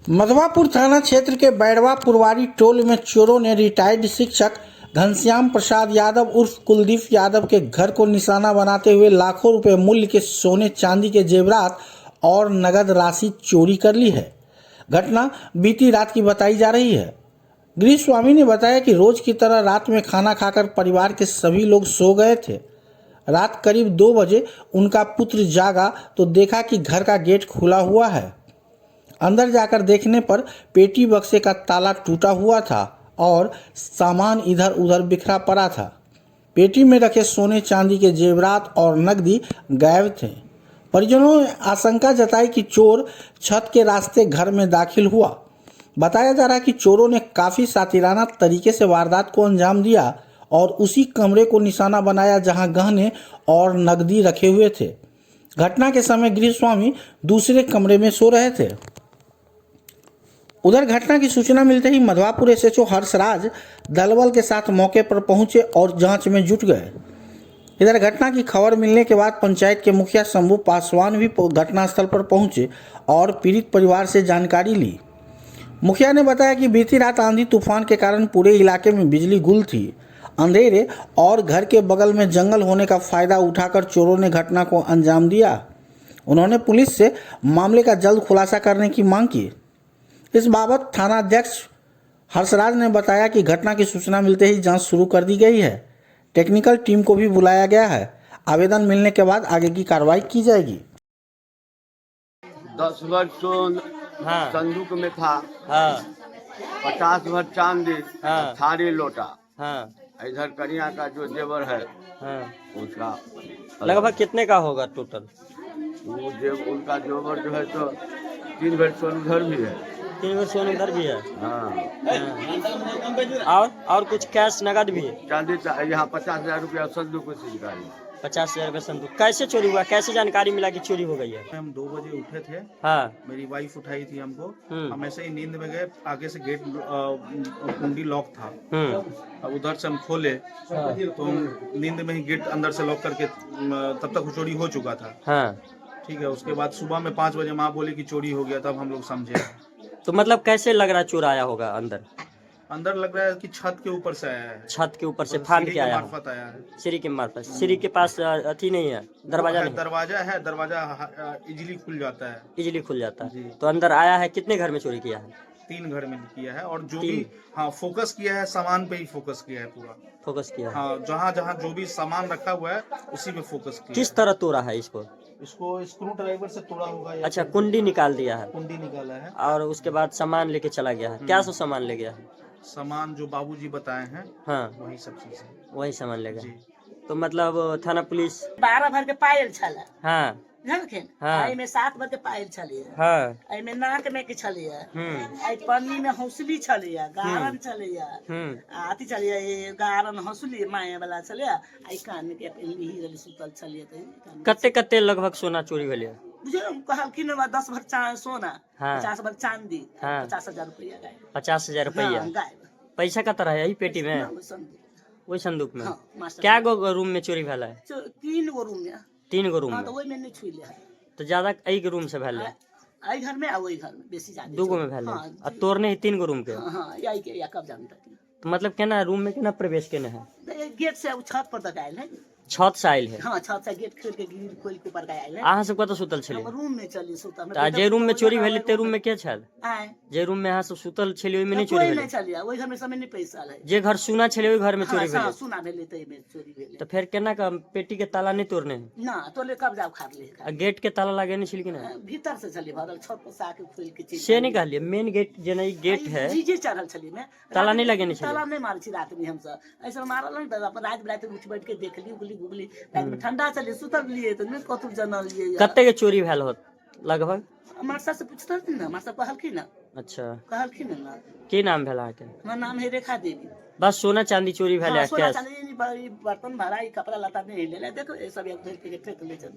मधवापुर थाना क्षेत्र के बैरवा पुरवारी टोल में चोरों ने रिटायर्ड शिक्षक घनश्याम प्रसाद यादव उर्फ कुलदीप यादव के घर को निशाना बनाते हुए लाखों रुपए मूल्य के सोने चांदी के जेवरात और नगद राशि चोरी कर ली है। घटना बीती रात की बताई जा रही है। गृह स्वामी ने बताया कि रोज की तरह रात में खाना खाकर परिवार के सभी लोग सो गए थे। रात करीब 2 बजे उनका पुत्र जागा तो देखा कि घर का गेट खुला हुआ है। अंदर जाकर देखने पर पेटी बक्से का ताला टूटा हुआ था और सामान इधर उधर बिखरा पड़ा था। पेटी में रखे सोने चांदी के जेवरात और नकदी गायब थे। परिजनों ने आशंका जताई कि चोर छत के रास्ते घर में दाखिल हुआ। बताया जा रहा है कि चोरों ने काफ़ी सातिराना तरीके से वारदात को अंजाम दिया और उसी कमरे को निशाना बनाया जहां गहने और नकदी रखे हुए थे। घटना के समय गृह स्वामी दूसरे कमरे में सो रहे थे। उधर घटना की सूचना मिलते ही मधवापुर एसएचओ हर्षराज दलबल के साथ मौके पर पहुंचे और जांच में जुट गए। इधर घटना की खबर मिलने के बाद पंचायत के मुखिया शंभू पासवान भी घटनास्थल पर पहुंचे और पीड़ित परिवार से जानकारी ली। मुखिया ने बताया कि बीती रात आंधी तूफान के कारण पूरे इलाके में बिजली गुल थी। अंधेरे और घर के बगल में जंगल होने का फायदा उठाकर चोरों ने घटना को अंजाम दिया। उन्होंने पुलिस से मामले का जल्द खुलासा करने की मांग की। इस बाबत थानाध्यक्ष हर्षराज ने बताया कि घटना की सूचना मिलते ही जांच शुरू कर दी गई है। टेक्निकल टीम को भी बुलाया गया है। आवेदन मिलने के बाद आगे की कार्रवाई की जाएगी। 10 भर सोन संदूक में था। 50 भर चांदी, थारी लोटा। इधर कन्या का जो जेवर है उसका लगभग कितने का होगा टोटल? वो उनका जेवर जो है तो 3 भर सोन उधर भी है। 3 भर सोन उधर भी है। हाँ। और कुछ कैश नगद भी है? चांदी यहाँ 50,000 रुपया संदूक से निकाली। 50,000 रुपये संदूक। कैसे चोरी हुआ? कैसे जानकारी मिला कि चोरी हो गई है? हम 2 बजे उठे थे। हाँ। मेरी वाइफ उठाई थी हमको। हम ऐसे ही नींद में गए, आगे से गेट कुंडी लॉक था। अब उधर से हम खोले तो हम नींद में ही गेट अंदर से लॉक करके तब तक चोरी हो चुका था। हाँ। ठीक है। उसके बाद सुबह में 5 बजे माँ बोली कि चोरी हो गया, तब हम लोग समझे। तो मतलब कैसे लग रहा है चोर आया होगा अंदर? अंदर लग रहा है कि छत के ऊपर से आया है। छत के ऊपर से फांद के आया है। सीढ़ी के मार्फत। सीढ़ी के पास अथी नहीं है, दरवाजा नहीं? दरवाजा है, दरवाजा इजीली खुल जाता है। इजीली खुल जाता है। तो अंदर आया है। कितने घर में चोरी किया है? 3 घर में किया है और जो भी फोकस किया है सामान पे ही फोकस किया है। पूरा फोकस किया है। हाँ, जहाँ जहाँ जो भी सामान रखा हुआ है उसी में फोकस किया। किस तरह तोड़ा है इसको? इसको स्क्रू ड्राइवर से तोड़ा होगा। अच्छा, कुंडी निकाल दिया है। कुंडी निकाला है और उसके बाद सामान लेके चला गया है। क्या सब सामान ले गया है? सामान जो बाबूजी बताए हैं, हाँ, वही सब चीज है। वही सामान ले गया। तो मतलब थाना पुलिस 12 भर के पायल छला। हाँ। जानखिन हाँ। आई में 7 भर के पायल छलिए। हाँ। आई में नाक में के छलिए। आई पन्नी में हौसली छलिए, गारन छलिए। आती छलिए, ये गारन हौसली माये वाला छलिए। आई कान में के पहली ही रली सुतल छलिए। त कते कते लगभग सोना चोरी भेलिए? बुझे कहलखिन 10 भर सोना, हाँ। 50 भर चांदी, हाँ। 50,000 रुपया गायब। 50,000 रुपया गायब। पैसा का तरह है यही पेटी में? वही संदूक में। हाँ, मास्टर। क्या गो रूम में चोरी भेला है? 3 गो रूम में। 3 गो रूम हाँ, में? तो वही में नहीं छुई लिया। तो ज्यादा एक रूम से भेल है? आई घर में आ वही घर में बेसी ज्यादा 2 गो में भेल है। हाँ, और तोड़ने ही 3 गो रूम के? हाँ, यही के या कब जानता है। तो मतलब केना रूम में केना प्रवेश केने है? गेट से छत पर तक आयल है। छत से आयल है? हाँ, छत से गेट खोल के ग्रिल खोल के ऊपर आयल है। अहाँ सब कतऽ सुतल छलिए? हम रूम में चली सुतल। तो जे रूम में चोरी भेलै ते रूम में के छल? आए जे रूम में अहाँ सब सुतल छलिए ओइ में नहीं चोरी कोई भेलै? नहीं चलिया, ओई घर में समय नहीं पैसा है। जे घर सुना छलिए ओइ घर में चोरी भेलै? हां, सुना भेलै तै में चोरी भेलै। तो फिर केना का पेटी के ताला नहीं तोड़ने है? ना, तोले कब्जा उखाड़ ले। आ गेट के ताला लगे नहीं छिल कि ना? भीतर से चली भरल, छत पर से आके खोल के चली। से नहीं कहलिए मेन गेट जेना ई गेट है जी चढ़ल छली में। ताला नहीं लगे नहीं छलिए? ताला नहीं मार छी रात में हम सब। ऐसे मारल नहीं त अपन रात रात उठ बैठ के देखली गुगली रात में ठंडा चली सुतल लिए तो नहीं कतु जनल लिए। कते के चोरी भेल होत लगभग? मारसा से पूछता ना, मारसा कहलखिन ना। अच्छा, कहलखिन ना। की नाम भेल अहाँके? हमर नाम है रेखा देवी। बस सोना चांदी चोरी भेल है? सोना कैश? चांदी बर्तन भरा, कपड़ा लता नहीं ले ले। देखो ये सब एक धर के फेंक ले चल।